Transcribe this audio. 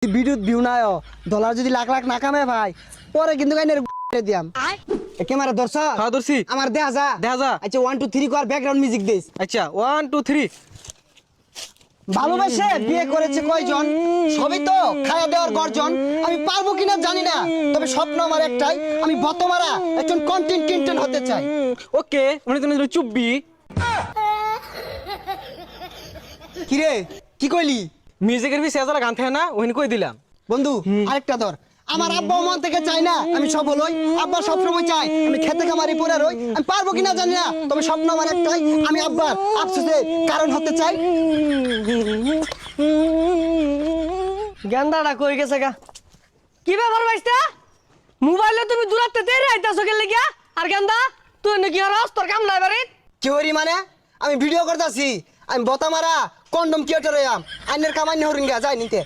video view নাই dollar যদি লাখ লাখ না কামে ভাই পরে কিন্তু গাইনের দিয়াম ক্যামেরা ধরছ হ্যাঁ ধরছি আমার দেখা যা আচ্ছা 1 2 3 কর ব্যাকগ্রাউন্ড মিউজিক দিস আচ্ছা 1 2 3 ভালোবাসে বিয়ে করেছে কয়জন সবই তো খায়া দেওয়ার গর্জন আমি পারবো কিনা জানি না তবে স্বপ্ন আমার একটাই আমি বতমারা একজন কন্টেন্ট ক্রিয়েটর হতে চাই ওকে মানে তুমি চুপবি কি রে কি কইলি মিউজিকের বি সেজালা গান থাকে না ওইনি কই দিলাম বন্ধু আরেকটা ধর আমার আব্বা মন থেকে চাই না আমি সফল হই আব্বা সবসময় চাই আমি খেতে খামারি পড়ে রই আমি পারবো কিনা জানি না তবে স্বপ্ন আমার একটাই আমি আব্বার আফসোসের কারণ হতে চাই গেন্দাটা কই গেছে গা কি ব্যাপার ভাইস্তা মোবাইলে তুমি দূরাতে তেরে আইতাছো গেলে গিয়া আর গেন্দা তুই নাকি হরস তোর কাম নাই বাড়ি কি হরি মানে আমি ভিডিও করতেছি আমি বতামারা কন্ডম ক্রিয়েটর হইয়াম আইনের কামাই হরিঙ্গা যাই নিতে